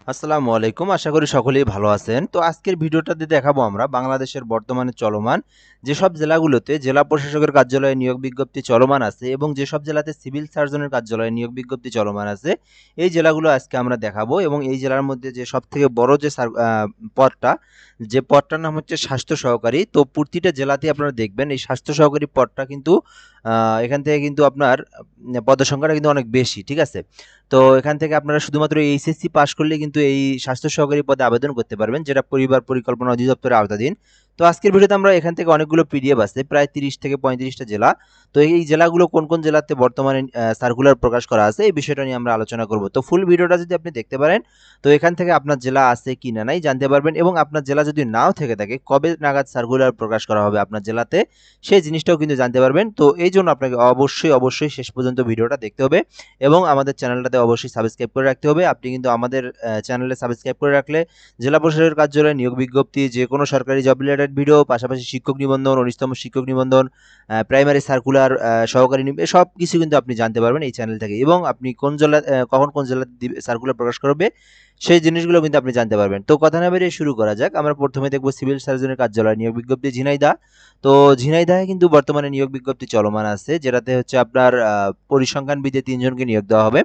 আসসালামু আলাইকুম। আশা করি সকলেই ভালো আছেন। তো আজকের ভিডিওটাতে দেখাবো আমরা বাংলাদেশের বর্তমানে চলমান যেসব জেলাগুলোতে জেলা প্রশাসকের কার্যালয়ে নিয়োগ বিজ্ঞপ্তি চলমান আছে এবং যেসব জেলাতে সিভিল সার্জনের কার্যালয়ে নিয়োগ বিজ্ঞপ্তি চলমান আছে, এই জেলাগুলো আজকে আমরা দেখাবো এবং এই জেলার মধ্যে যে সবথেকে বড় যে পদটা, যে পদটার নাম হচ্ছে স্বাস্থ্য সহকারী। তো প্রতিটা জেলাতেই আপনারা দেখবেন এই স্বাস্থ্য সহকারী পদটা কিন্তু এখান থেকে কিন্তু আপনার পদের সংখ্যাটা কিন্তু অনেক বেশি, ঠিক আছে? তো এখান থেকে আপনারা শুধুমাত্র এইচএসসি পাস করলে কিন্তু এই স্বাস্থ্য সহকারী পদে আবেদন করতে পারবেন, যেটা পরিবার পরিকল্পনা অধিদপ্তরের আওতাধীন। তো আজকের ভিডিওতে আমরা এখান থেকে অনেকগুলো পিডিএফ আছে, প্রায় 30 থেকে 35টা জেলা। তো এই জেলাগুলো কোন কোন জেলাতে বর্তমানে সার্কুলার প্রকাশ করা আছে এই বিষয়টা নিয়ে আমরা আলোচনা করব। তো ফুল ভিডিওটা যদি আপনি দেখতে পারেন, তো এখান থেকে আপনার জেলা আছে কি না নাই জানতে পারবেন এবং আপনার জেলা যদি নাও থেকে থাকে কবে নাগাদ সার্কুলার প্রকাশ করা হবে আপনার জেলাতে সেই জিনিসটাও কিন্তু জানতে পারবেন। তো এই জন্য আপনাকে অবশ্যই শেষ পর্যন্ত ভিডিওটা দেখতে হবে এবং আমাদের চ্যানেলটাতে অবশ্যই সাবস্ক্রাইব করে রাখতে হবে। আপনি কিন্তু আমাদের চ্যানেলে সাবস্ক্রাইব করে রাখলে জেলা প্রশাসকের কার্যালয়ে নিয়োগ বিজ্ঞপ্তি, যে কোনো সরকারি জব রিলেটেড ভিডিও, পাশাপাশি শিক্ষক নিবন্ধন, 19তম শিক্ষক নিবন্ধন, প্রাইমারি সার্কুলার, সহকারী সব কিছু কিন্তু আপনি জানতে পারবেন এই চ্যানেল থেকে এবং আপনি কোন জেলা কখন কোন জেলাতে সার্কুলার প্রকাশ করবে সেই জিনিসগুলো কিন্তু আপনি জানতে পারবেন। তো কথা না বেরিয়ে শুরু করা যাক। আমরা প্রথমে দেখব সিভিল সার্জনের কার্যালয় নিয়োগ বিজ্ঞপ্তি ঝিনাইদহ। তো ঝিনাইদহে কিন্তু বর্তমানে নিয়োগ বিজ্ঞপ্তি চলমান আছে, যেটাতে হচ্ছে আপনার পরিসংখ্যানবিদে 3 জনকে নিয়োগ দেওয়া হবে।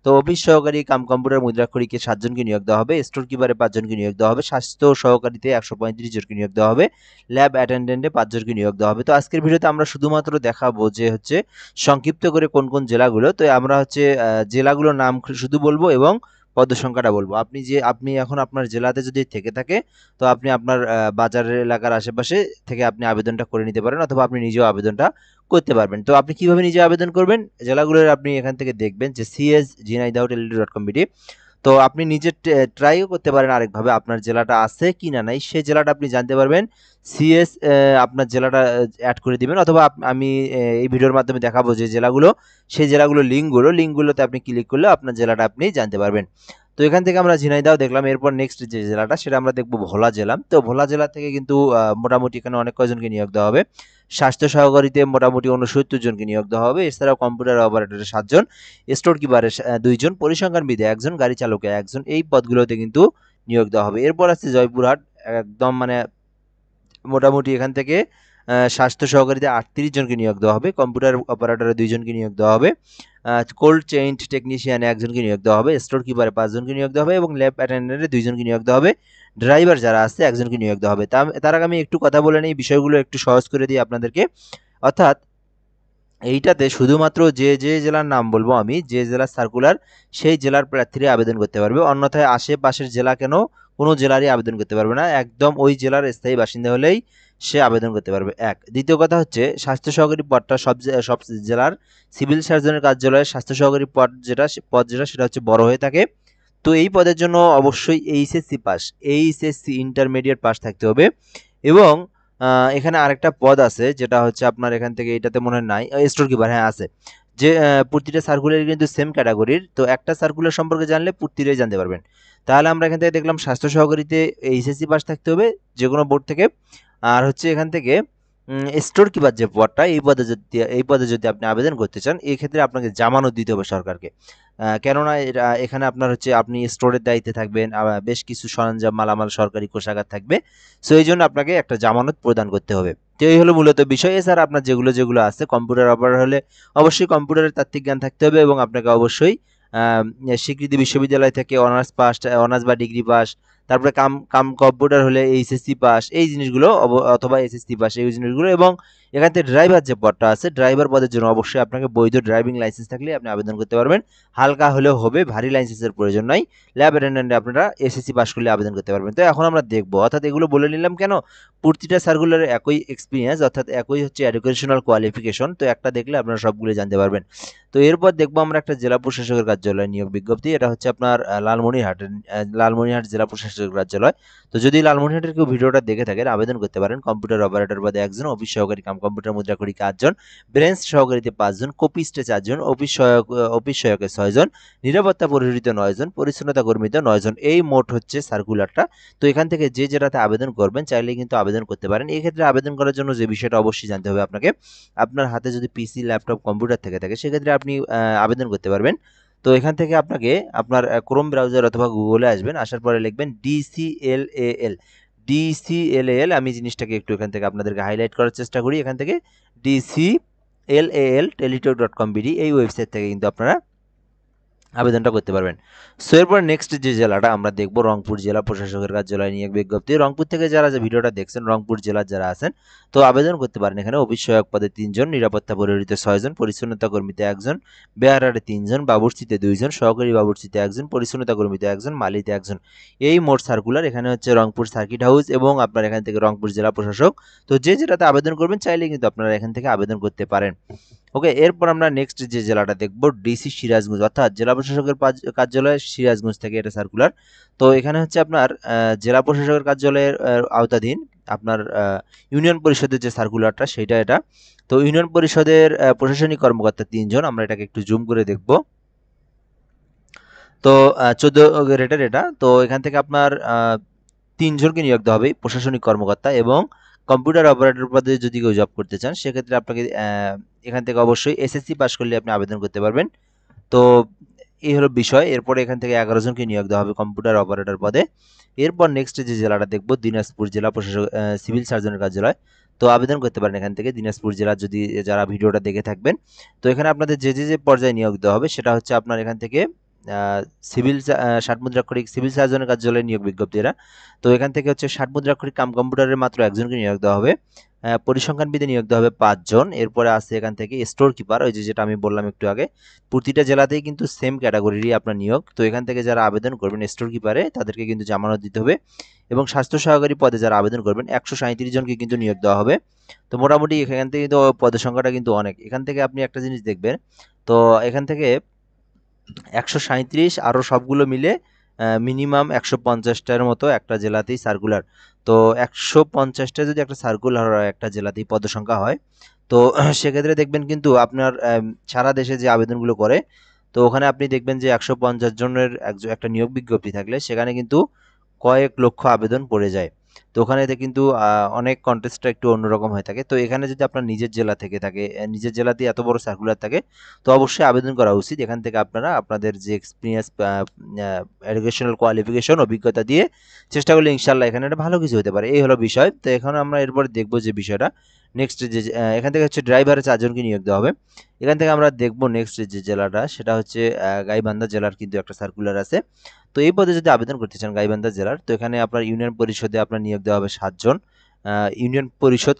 তো অফিস সহকারী কাম কম্পিউটার মুদ্রাক্ষরিকে 7 জনকে নিয়োগ দেওয়া হবে, স্টোর কিপারে 5 জনকে নিয়োগ দেওয়া হবে, স্বাস্থ্য সহকারীতে 135 জনকে নিয়োগ দেওয়া হবে, ল্যাব অ্যাটেন্ডেন্টে 5 জনকে নিয়োগ দেওয়া হবে। তো আজকের ভিডিওতে আমরা শুধুমাত্র দেখাবো যে হচ্ছে সংক্ষিপ্ত করে কোন কোন জেলাগুলো। তো আমরা হচ্ছে জেলাগুলোর নাম শুধু বলবো এবং পদসংখ্যাটা বলবো। আপনি এখন আপনার জেলাতে যদি থেকে থাকে, তো আপনি আপনার বাজারের এলাকার আশেপাশে থেকে আপনি আবেদনটা করে নিতে পারেন অথবা আপনি নিজেও আবেদনটা করতে পারবেন। তো আপনি কিভাবে নিজে আবেদন করবেন? জেলাগুলোর আপনি এখান থেকে দেখবেন যে cs.ঝিনাইদহ.টেলিটক.com তো আপনি নিজে ট্রাইও করতে পারেন আরেকভাবে, আপনার জেলাটা আছে কি না নাই সেই জেলাটা আপনি জানতে পারবেন। সিএস আপনার জেলাটা অ্যাড করে দিবেন অথবা আমি এই ভিডিওর মাধ্যমে দেখাবো যে জেলাগুলো, সেই জেলাগুলোর লিঙ্কগুলোতে আপনি ক্লিক করলে আপনার জেলাটা আপনি জানতে পারবেন। তো এখান থেকে আমরা ঝিনাইদহ দেখলাম, এরপর নেক্সট যে জেলাটা সেটা আমরা দেখবো ভোলা জেলা। তো ভোলা জেলা থেকে কিন্তু মোটামুটি এখানে অনেক কয়জনকে নিয়োগ দেওয়া হবে। স্বাস্থ্য সহকারীতে মোটামুটি 69 জনকে নিয়োগ দেওয়া হবে, এছাড়াও কম্পিউটার অপারেটরে 7 জন, স্টোর কিপারে 2 জন, পরিসংখ্যানবিদে 1 জন, গাড়ি চালকে 1 জন, এই পদগুলোতে কিন্তু নিয়োগ দেওয়া হবে। এরপর আছে জয়পুরহাট, একদম মানে মোটামুটি এখান থেকে স্বাস্থ্য সহকারীতে 38 জনকে নিয়োগ দেওয়া হবে, কম্পিউটার অপারেটরে 2 জনকে নিয়োগ দেওয়া হবে, কোল্ড চেইন টেকনিশিয়ানে 1 জনকে নিয়োগ দেওয়া হবে, স্টোর কিপারে 5 জনকে নিয়োগ দেওয়া হবে এবং ল্যাব অ্যাটেন্ডেন্টে 2 জনকে নিয়োগ দেওয়া হবে। ড্রাইভার যারা আছে 1 জনকে নিয়োগ দেওয়া হবে। তার আগে আমি একটু কথা বলে নিই, বিষয়গুলো একটু সহজ করে দিই আপনাদেরকে। অর্থাৎ এইটাতে শুধুমাত্র যে জেলার নাম বলবো আমি, যে জেলার সার্কুলার, সেই জেলার প্রার্থীরা আবেদন করতে পারবে, অন্যথায় আশেপাশের জেলা কেন কোনো জেলারই আবেদন করতে পারবে না, একদম ওই জেলার স্থায়ী বাসিন্দা হলেই সে আবেদন করতে পারবে। এক, দ্বিতীয় কথা হচ্ছে স্বাস্থ্য সহকারী পদটা সব জেলার সিভিল সার্জনের কার্যালয়ে স্বাস্থ্য সহকারী পদ যেটা সেটা হচ্ছে বড় হয়ে থাকে। তো এই পদের জন্য অবশ্যই এইচএসসি ইন্টারমিডিয়েট পাস থাকতে হবে এবং এখানে আরেকটা পদ আছে যেটা হচ্ছে আপনার এখান থেকে, এটাতে মনে হয় নাই, স্টোর কিপার, হ্যাঁ আছে। যে প্রতিটা সার্কুলার কিন্তু সেম ক্যাটাগরির, তো একটা সার্কুলার সম্পর্কে জানলে প্রতিটাই জানতে পারবেন। তাহলে আমরা এখান থেকে দেখলাম স্বাস্থ্য সহকারীতে এইচএসসি পাস থাকতে হবে যে কোনো বোর্ড থেকে। আর হচ্ছে এখান থেকে স্টোর কিপার যে পদটা, এই পদে যদি আপনি আবেদন করতে চান, এই ক্ষেত্রে আপনাকে জামানত দিতে হবে সরকারকে। কেননা এখানে আপনার হচ্ছে আপনি স্টোরের দায়িত্বে থাকবেন, বেশ কিছু সরঞ্জাম মালামাল সরকারি কোষাগার থাকবে। সো এই জন্য আপনাকে একটা জামানত প্রদান করতে হবে। তো এই হলো মূলত বিষয়। এছাড়া আপনার যেগুলো আছে, কম্পিউটার অপারেটর হলে অবশ্যই কম্পিউটারের তাত্ত্বিক জ্ঞান থাকতে হবে এবং আপনাকে অবশ্যই স্বীকৃতি বিশ্ববিদ্যালয় থেকে অনার্স বা ডিগ্রি পাস, তারপরে কাম কাম কম্পিউটার হলে এইচএসসি পাস, এই জিনিসগুলো অথবা এসএসসি পাস, এই জিনিসগুলো। এবং এখান থেকে ড্রাইভার যে পদটা আছে, ড্রাইভার পদের জন্য অবশ্যই আপনাকে বৈধ ড্রাইভিং লাইসেন্স থাকলে আপনি আবেদন করতে পারবেন। হালকা হলেও হবে, ভারী লাইসেন্সের প্রয়োজন নাই। ল্যাব অ্যাটেন্ডেন্টে আপনারা এসএসসি পাস করলে আবেদন করতে পারবেন। তো এখন আমরা দেখবো, অর্থাৎ এগুলো বলে নিলাম কেন, প্রতিটা সার্কুলারে একই এক্সপিরিয়েন্স, অর্থাৎ একই হচ্ছে এডুকেশনাল কোয়ালিফিকেশন। তো একটা দেখলে আপনারা সবগুলো জানতে পারবেন। তো এরপর দেখবো আমরা একটা জেলা প্রশাসকের কার্যালয় নিয়োগ বিজ্ঞপ্তি। এটা হচ্ছে আপনার লালমনিরহাট জেলা প্রশাসকের কার্যালয়। তো যদি লালমনিরহাটের কেউ ভিডিওটা দেখে থাকেন, আবেদন করতে পারেন। কম্পিউটার অপারেটর পদে 1 জন, অফিস সহকারী কাম কম্পিউটার মুদ্রাক্ষরিকে 8 জন, ব্রেঞ্চ সহকারীতে 5 জন, কপিস্টে 4 জন, অফিস সহায়কে 6 জন, নিরাপত্তা পরিহরিতে 9 জন, পরিচ্ছন্নতা কর্মীতে 9 জন। এই মোট হচ্ছে সার্কুলারটা। তো এখান থেকে যে যেটাতে আবেদন করবেন চাইলে কিন্তু আবেদন করতে পারেন। এই ক্ষেত্রে আবেদন করার জন্য যে বিষয়টা অবশ্যই জানতে হবে আপনাকে, আপনার হাতে যদি পিসি, ল্যাপটপ, কম্পিউটার থেকে থাকে সেক্ষেত্রে আপনি আবেদন করতে পারবেন। তো এখান থেকে আপনাকে আপনার ক্রোম ব্রাউজার অথবা গুগলে আসবেন, আসার পরে লিখবেন ডিসিএলএএল। ডিসিএলএএল, আমি জিনিসটাকে একটু এখান থেকে আপনাদেরকে হাইলাইট করার চেষ্টা করি। এখান থেকে ডিসিএলএএল টেলিটক.com.bd এই ওয়েবসাইট থেকে কিন্তু আপনারা আবেদনটা করতে পারবেন। সো এরপর নেক্সট যে জেলাটা আমরা দেখব, রংপুর জেলা প্রশাসকের কার্যালয় নিয়োগ বিজ্ঞপ্তি। রংপুর থেকে যারা যে ভিডিওটা দেখছেন, রংপুর জেলার যারা আছেন, তো আবেদন করতে পারেন। এখানে অফিস সহায়ক পদে 3 জন, নিরাপত্তা প্রহরীতে 6 জন, পরিচ্ছন্নতা কর্মীতে 1 জন, বেয়ারারে 3 জন, বাবুর্চিতে 2 জন, সহকারী বাবুর্চিতে 1 জন, পরিচ্ছন্নতা কর্মীতে 1 জন, মালিতে 1 জন। এই মোট সার্কুলার এখানে হচ্ছে রংপুর সার্কিট হাউস এবং আপনার এখান থেকে রংপুর জেলা প্রশাসক। তো যে যেটাতে আবেদন করবেন চাইলে কিন্তু আপনারা এখান থেকে আবেদন করতে পারেন। ওকে, এরপর আমরা নেক্সট যে জেলাটা দেখব, ডিসি সিরাজগঞ্জ, অর্থাৎ জেলা প্রশাসকের কার্যালয় সিরাজগঞ্জ থেকে এটা সার্কুলার। তো এখানে হচ্ছে আপনার জেলা প্রশাসকের কার্যালয়ের আওতাধীন আপনার ইউনিয়ন পরিষদের যে সার্কুলারটা সেটা এটা। তো ইউনিয়ন পরিষদের প্রশাসনিক কর্মকর্তা 3 জন, আমরা এটাকে একটু জুম করে দেখব। তো 14 গ্রেডের এটা। তো এখান থেকে আপনার 3 জনকে নিয়োগ দেওয়া হবে প্রশাসনিক কর্মকর্তা, এবং কম্পিউটার অপারেটর পদে যদি কেউ জব করতে চান সেক্ষেত্রে আপনাকে এখান থেকে অবশ্যই এসএসসি পাস করলে আপনি আবেদন করতে পারবেন। তো এই হলো বিষয়। এরপরে এখান থেকে 11 জনকে নিয়োগ দেওয়া হবে কম্পিউটার অপারেটর পদে। এরপর নেক্সট যে জেলাটা দেখব, দিনাজপুর জেলা প্রশাসক সিভিল সার্জনের কার্যালয়। তো আবেদন করতে পারেন এখান থেকে দিনাজপুর জেলার, যদি যারা ভিডিওটা দেখে থাকবেন। তো এখানে আপনাদের যে পর্যায়ে নিয়োগ দেওয়া হবে সেটা হচ্ছে আপনার এখান থেকে সিভিল 60 মুদ্রাক্ষরিক সিভিল সার্জনের কার্যালয়ে নিয়োগ বিজ্ঞপ্তি এরা। তো এখান থেকে হচ্ছে 60 মুদ্রাক্ষরিক কাম কম্পিউটারের মাত্র 1 জনকে নিয়োগ দেওয়া হবে। পরিসংখ্যানবিদে নিয়োগ দেওয়া হবে 5 জন। এরপরে আছে এখান থেকে স্টোর কিপার, ওই যেটা আমি বললাম একটু আগে। প্রতিটা জেলাতেই কিন্তু সেম ক্যাটাগরিরই আপনার নিয়োগ। তো এখান থেকে যারা আবেদন করবেন স্টোর কিপারে, তাদেরকে কিন্তু জামানত দিতে হবে। এবং স্বাস্থ্য সহকারী পদে যারা আবেদন করবেন 137 জনকে কিন্তু নিয়োগ দেওয়া হবে। তো মোটামুটি এখান থেকে কিন্তু পদের সংখ্যাটা কিন্তু অনেক। এখান থেকে আপনি একটা জিনিস দেখবেন, তো এখান থেকে 137 আরও সবগুলো মিলে মিনিমাম 150টার মতো একটা জেলাতেই সার্কুলার। তো 150টা যদি একটা সার্কুলার হয় একটা জেলাতেই পদসংখ্যা হয়, তো সেক্ষেত্রে দেখবেন কিন্তু আপনার সারা দেশে যে আবেদনগুলো করে, তো ওখানে আপনি দেখবেন যে 150 জনের একটা নিয়োগ বিজ্ঞপ্তি থাকলে সেখানে কিন্তু কয়েক লক্ষ আবেদন পড়ে যায়। তো ওখানে কিন্তু অনেক কন্টেস্টটা একটু অন্যরকম হয়ে থাকে। তো এখানে যদি আপনার নিজের জেলা থেকে থাকে, নিজের জেলাতেই এত বড় সার্কুলার থাকে, তো অবশ্যই আবেদন করা উচিত। এখান থেকে আপনারা আপনাদের যে এক্সপিরিয়েন্স, এডুকেশনাল কোয়ালিফিকেশন, অভিজ্ঞতা দিয়ে চেষ্টা করলে ইনশাল্লাহ এখানে একটা ভালো কিছু হতে পারে। এই হলো বিষয়। তো এখন আমরা এরপরে দেখবো যে বিষয়টা নেক্সট যে এখান থেকে হচ্ছে ড্রাইভারের 4 জনকে নিয়োগ দেওয়া হবে। এখান থেকে আমরা দেখবো নেক্সট যে জেলাটা সেটা হচ্ছে গাইবান্ধা জেলার কিন্তু একটা সার্কুলার আছে। তো এই পদে যদি আবেদন করতে চান গাইবান্ধা জেলার, তো এখানে আপনার ইউনিয়ন পরিষদে আপনার নিয়োগ দেওয়া হবে 7 জন। ইউনিয়ন পরিষদ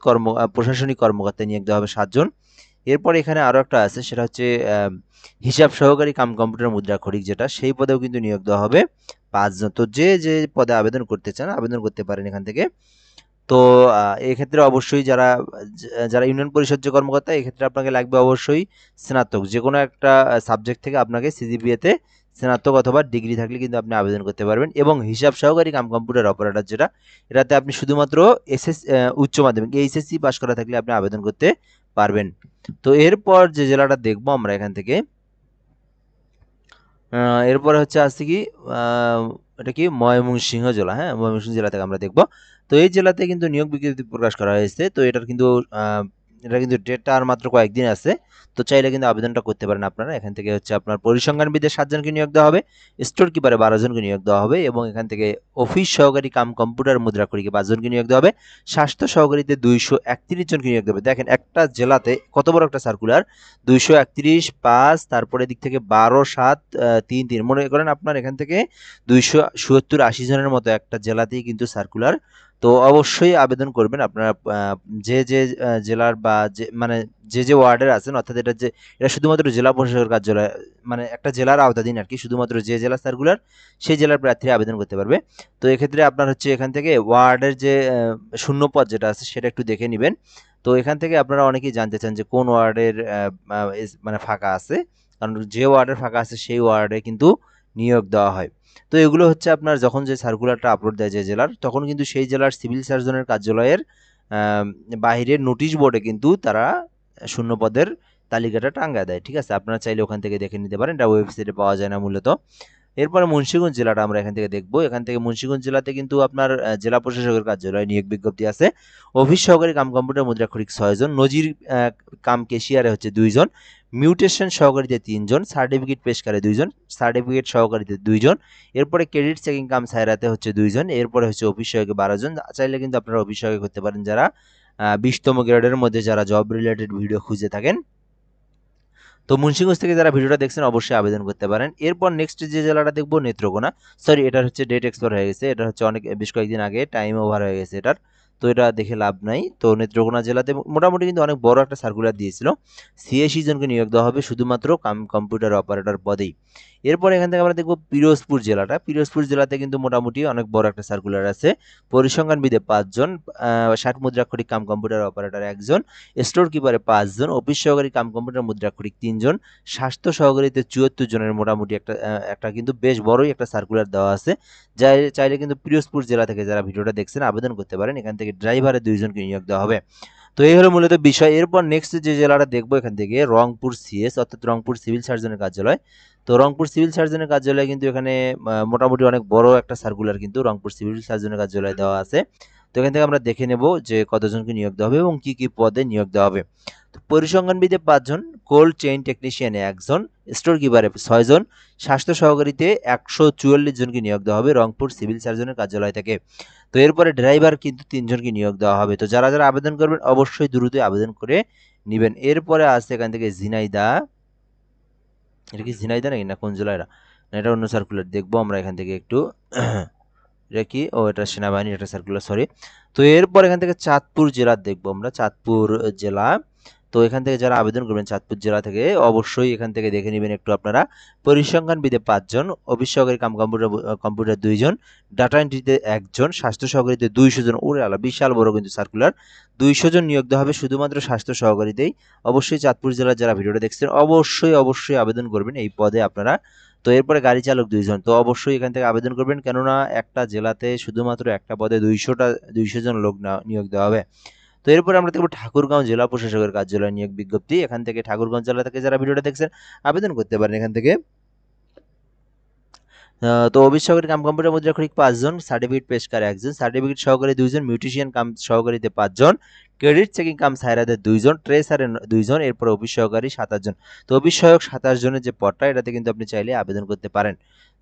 প্রশাসনিক কর্মকর্তা নিয়োগ দেওয়া হবে 7 জন। এরপর এখানে আরও একটা আছে, সেটা হচ্ছে হিসাব সহকারী কাম কম্পিউটার মুদ্রাক্ষরিক, যেটা সেই পদেও কিন্তু নিয়োগ দেওয়া হবে 5 জন। তো যে পদে আবেদন করতে চান আবেদন করতে পারেন এখান থেকে। তো এক্ষেত্রে অবশ্যই যারা ইউনিয়ন পরিষদ যে কর্মকর্তা, এক্ষেত্রে আপনাকে লাগবে অবশ্যই স্নাতক, যে কোনো একটা সাবজেক্ট থেকে আপনাকে সিজিপিএতে স্নাতক অথবা ডিগ্রি থাকলে কিন্তু আপনি আবেদন করতে পারবেন। এবং হিসাব সহকারী কাম কম্পিউটার অপারেটর যেটা, এটাতে আপনি শুধুমাত্র উচ্চ মাধ্যমিক এইচএসসি পাস করা থাকলে আপনি আবেদন করতে পারবেন। তো এরপর যে জেলাটা দেখবো আমরা এখান থেকে, এরপরে হচ্ছে আসছে কি এটা কি ময়মনসিংহ জেলা। হ্যাঁ, ময়মনসিংহ জেলা থেকে আমরা দেখব। তো এই জেলাতে কিন্তু নিয়োগ বিজ্ঞপ্তি প্রকাশ করা হয়েছে। তো এটা কিন্তু ডেটটা আর মাত্র কয়েকদিন আছে। তো চাইলে কিন্তু আবেদনটা করতে পারেন আপনারা। এখান থেকে হচ্ছে আপনার পরিসংখ্যানবিদের 7 জনকে নিয়োগ দেওয়া হবে, স্টোর কিপারে 12 জনকে নিয়োগ দেওয়া হবে, এবং এখান থেকে অফিস সহকারী কাম কম্পিউটার মুদ্রাক্ষরিকে 5 জনকে নিয়োগ দেওয়া হবে। স্বাস্থ্য সহকারীতে 231 জনকে নিয়োগ দেওয়া হবে। দেখেন একটা জেলাতে কত বড় একটা সার্কুলার, 231 5, তারপরে দিক থেকে 12 7 3 3, মনে করেন আপনার এখান থেকে 270 80 জনের মতো একটা জেলাতেই কিন্তু সার্কুলার। তো অবশ্যই আবেদন করবেন আপনারা যে জেলার বা মানে যে ওয়ার্ডের আছেন, অর্থাৎ এটা শুধুমাত্র জেলা প্রশাসকের কার্যালয়, মানে একটা জেলার আওতাধীন আর কি। শুধুমাত্র যে জেলা সার্কুলার সেই জেলার প্রার্থীরা আবেদন করতে পারবে। তো এক্ষেত্রে আপনার হচ্ছে এখান থেকে ওয়ার্ডের যে শূন্য পদ যেটা আছে সেটা একটু দেখে নেবেন। তো এখান থেকে আপনারা অনেকেই জানতে চান যে কোন ওয়ার্ডের মানে ফাঁকা আছে, কারণ যে ওয়ার্ডের ফাঁকা আছে সেই ওয়ার্ডে কিন্তু নিয়োগ দেওয়া হয়। তো এগুলো হচ্ছে আপনার যখন যে সার্কুলারটা আপলোড দেয় যে জেলার, তখন কিন্তু সেই জেলার সিভিল সার্জনের কার্যালয়ের বাইরের নোটিশ বোর্ডে কিন্তু তারা শূন্য পদের তালিকাটা টাঙ্গায় দেয়। ঠিক আছে, আপনারা চাইলে ওখান থেকে দেখে নিতে পারেন। এটা ওয়েবসাইটে পাওয়া যায় না মূলত। এরপরে মুন্সিগঞ্জ জেলাটা আমরা এখান থেকে দেখব। এখান থেকে মুন্সিগঞ্জ জেলাতে কিন্তু আপনার জেলা প্রশাসকের কার্যালয়ে নিয়োগ বিজ্ঞপ্তি আছে। অফিস সহকারী কাম কম্পিউটার মুদ্রাক্ষরিক 6 জন, নজির কাম কেশিয়ারে হচ্ছে 2 জন, মিউটেশন সহকারীতে 3 জন, সার্টিফিকেট পেশকারে 2 জন, সার্টিফিকেট সহকারীতে 2 জন, এরপরে ক্রেডিট চেকিং কাম সায়রাতে হচ্ছে 2 জন, এরপরে হচ্ছে অফিস সহায়কে 12 জন। চাইলে কিন্তু আপনারা অফিস সহায়ক হতে পারেন যারা 20তম গ্রেডের মধ্যে যারা জব রিলেটেড ভিডিও খুঁজে থাকেন। তো মুন্সিগঞ্জ থেকে যারা ভিডিওটা দেখছেন অবশ্যই আবেদন করতে পারেন। এরপর নেক্সট যে জেলাটা দেখবো নেত্রকোনা। সরি, এটার হচ্ছে ডেট এক্সপায়ার হয়ে গেছে, এটা হচ্ছে অনেক বেশ কয়েকদিন আগে টাইম ওভার হয়ে গেছে এটার, তো এটা দেখে লাভ নাই। তো নেত্রকোনা জেলাতে মোটামুটি কিন্তু অনেক বড় একটা সার্কুলার দিয়েছিল, 86 জনকে নিয়োগ দেওয়া হবে শুধুমাত্র কম্পিউটার অপারেটর পদেই। এরপর এখান থেকে আমরা দেখবো পিরোজপুর জেলাটা। পিরোজপুর জেলাতে কিন্তু মোটামুটি অনেক বড় একটা সার্কুলার আছে। পরিসংখ্যানবিদে 5 জন, 60 মুদ্রাক্ষরিক কাম কম্পিউটার অপারেটর 1 জন, স্টোর কিপারে 5 জন, অফিস সহকারী কাম কম্পিউটার মুদ্রাক্ষরিক 3 জন, স্বাস্থ্য সহকারীতে 74 জনের মোটামুটি একটা কিন্তু বেশ বড়ই একটা সার্কুলার দেওয়া আছে। চাইলে কিন্তু পিরোজপুর জেলা থেকে যারা ভিডিওটা দেখছেন আবেদন করতে পারেন। এখান থেকে ড্রাইভারে 2 জনকে নিয়োগ দেওয়া হবে। তো এই হলো মূলত বিষয়। এরপর নেক্সট যে জেলাটা দেখবো এখান থেকে রংপুর সিএস অর্থাৎ রংপুর সিভিল সার্জনের কার্যালয়। তো রংপুর সিভিল সার্জনের কার্যালয় কিন্তু এখানে মোটামুটি অনেক বড় একটা সার্কুলার কিন্তু রংপুর সিভিল সার্জনের কার্যালয়ে দেওয়া আছে। তো এখান থেকে আমরা দেখে নেব যে কতজনকে নিয়োগ দেওয়া হবে এবং কি কি পদে নিয়োগ দেওয়া হবে। তো পরিসংখ্যানবিদে 5 জন, কোল্ড চেইন টেকনিশিয়ানে 1 জন, স্টোর কিপারে 6 জন, স্বাস্থ্য সহকারীতে 144 জনকে নিয়োগ দেওয়া হবে রংপুর সিভিল সার্জনের কার্যালয় থেকে। তো এরপরে ড্রাইভার কিন্তু 3 জনকে নিয়োগ দেওয়া হবে। তো যারা যারা আবেদন করবেন অবশ্যই দ্রুত আবেদন করে নেবেন। এরপরে আছে এখান থেকে ঝিনাইদহ, এটা কি ঝিনাইদহ নাকি না কোন জেলা এটা, না এটা অন্য সার্কুলার দেখবো আমরা এখান থেকে একটু এটা কি, ও এটা সেনাবাহিনীর একটা সার্কুলার, সরি। তো এরপর এখান থেকে চাঁদপুর জেলা দেখবো আমরা, চাঁদপুর জেলা। তো এখান থেকে যারা আবেদন করবেন চাঁদপুর জেলা থেকে অবশ্যই এখান থেকে দেখে নেবেন একটু আপনারা। পরিসংখ্যানবিদে 5 জন, অফিস সহকারী কাম কম্পিউটার 2 জন, ডাটা এন্ট্রিতে 1 জন, স্বাস্থ্য সহকারীতে 200 জন। ওরে আল্লাহ, বিশাল বড় কিন্তু সার্কুলার। 200 জন নিয়োগ দেওয়া হবে শুধুমাত্র স্বাস্থ্য সহকারীতেই। অবশ্যই চাঁদপুর জেলার যারা ভিডিওটা দেখছেন অবশ্যই আবেদন করবেন এই পদে আপনারা। তো এরপরে গাড়ি চালক 2 জন, তো অবশ্যই এখান থেকে আবেদন করবেন, কেননা একটা জেলাতে শুধুমাত্র একটা পদে 200 জন লোক নিয়োগ দেওয়া হবে। তো এরপরে আমরা দেখব ঠাকুরগাঁও জেলা প্রশাসকের কার্যালয় নিয়োগ বিজ্ঞপ্তি। এখান থেকে ঠাকুরগাঁও জেলা থেকে যারা ভিডিওটা দেখছেন আবেদন করতে পারেন এখান থেকে। তো অফিস সহকারী কাম কম্পিউটার মুদ্রাক্ষরিক 5 জন, সার্টিফিকেট পেশকার 1 জন, সার্টিফিকেট সহকারী 2 জন, মিউটিশিয়ান কাম সহকারীতে 5 জন, ক্রেডিট চেকিং কাম সায়রাদের 2 জন, ট্রেসারে 2 জন, এরপর অফিস সহকারী 27 জন। তো অফিস সহায়ক 27 জনের যে পদটা এটাতে কিন্তু আপনি চাইলে আবেদন করতে পারেন।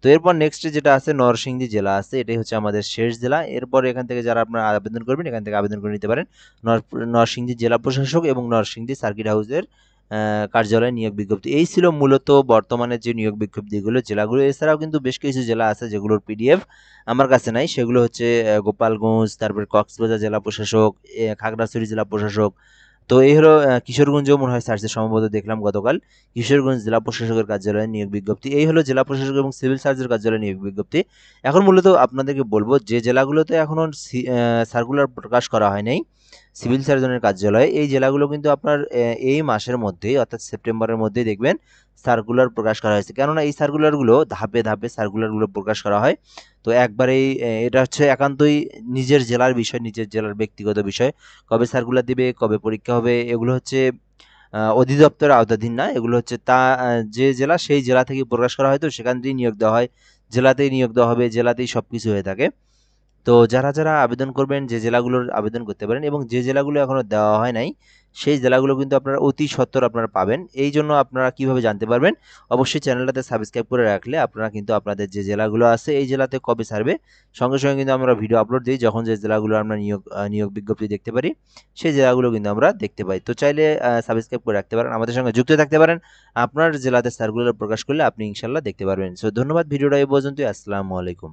তো এরপর নেক্সট যেটা আছে নরসিংদী জেলা আছে, এটাই হচ্ছে আমাদের শেষ জেলা। এরপর এখান থেকে যারা আপনারা আবেদন করবেন এখান থেকে আবেদন করে নিতে পারেন। নরসিংদী জেলা প্রশাসক এবং নরসিংদী সার্কিট হাউসের কার্যালয় নিয়োগ বিজ্ঞপ্তি। এই ছিল মূলত বর্তমানে যে নিয়োগ বিজ্ঞপ্তিগুলো জেলাগুলো। এছাড়াও কিন্তু বেশ কিছু জেলা আছে যেগুলোর পিডিএফ আমার কাছে নাই, সেগুলো হচ্ছে গোপালগঞ্জ, তারপর কক্সবাজার জেলা প্রশাসক, খাগড়াছড়ি জেলা প্রশাসক। তো এই হলো কিশোরগঞ্জেও মনে হয় সার্চে সম্ভবত দেখলাম গতকাল, কিশোরগঞ্জ জেলা প্রশাসকের কার্যালয়ে নিয়োগ বিজ্ঞপ্তি। এই হলো জেলা প্রশাসক এবং সিভিল সার্জনের কার্যালয়ে নিয়োগ বিজ্ঞপ্তি। এখন মূলত আপনাদেরকে বলবো যে জেলাগুলোতে এখনো সার্কুলার প্রকাশ করা হয় নাই সিভিল সার্জনের কার্যালয়ে, এই জেলাগুলো কিন্তু আপনার এই মাসের মধ্যেই অর্থাৎ সেপ্টেম্বরের মধ্যেই দেখবেন সার্কুলার প্রকাশ করা হয়েছে, কেননা এই সার্কুলারগুলো ধাপে ধাপে সার্কুলারগুলো প্রকাশ করা হয়। তো একবারেই এটা হচ্ছে একান্তই নিজের জেলার বিষয়, নিজের জেলার ব্যক্তিগত বিষয়। কবে সার্কুলার দিবে, কবে পরীক্ষা হবে, এগুলো হচ্ছে অধিদপ্তরের আওতাধীন না, এগুলো হচ্ছে যে জেলা সেই জেলা থেকে প্রকাশ করা হয়, তো সেখান থেকেই নিয়োগ দেওয়া হয়, জেলাতেই নিয়োগ দেওয়া হবে, জেলাতেই সব কিছু হয়ে থাকে। তো যারা যারা আবেদন করবেন যে জেলাগুলোর আবেদন করতে পারেন, এবং যে জেলাগুলো এখনো দেওয়া হয় নাই সেই জেলাগুলো কিন্তু আপনারা অতি সত্বর আপনারা পাবেন। এই জন্য আপনারা কিভাবে জানতে পারবেন, অবশ্যই চ্যানেলটাতে সাবস্ক্রাইব করে রাখলে আপনারা কিন্তু আপনাদের যে জেলাগুলো আছে এই জেলাতে কবে ছাড়বে সঙ্গে সঙ্গে কিন্তু আমরা ভিডিও আপলোড দিই, যখন যে জেলাগুলো আমরা নিয়োগ বিজ্ঞপ্তি দেখতে পারি সেই জেলাগুলো কিন্তু আমরা দেখতে পাই। তো চাইলে সাবস্ক্রাইব করে রাখতে পারেন, আমাদের সঙ্গে যুক্ত থাকতে পারেন, আপনার জেলাতে সার্কুলার প্রকাশ করলে আপনি ইনশাল্লাহ দেখতে পারবেন। সো ধন্যবাদ, ভিডিওটা এই পর্যন্তই। আসসালামু আলাইকুম।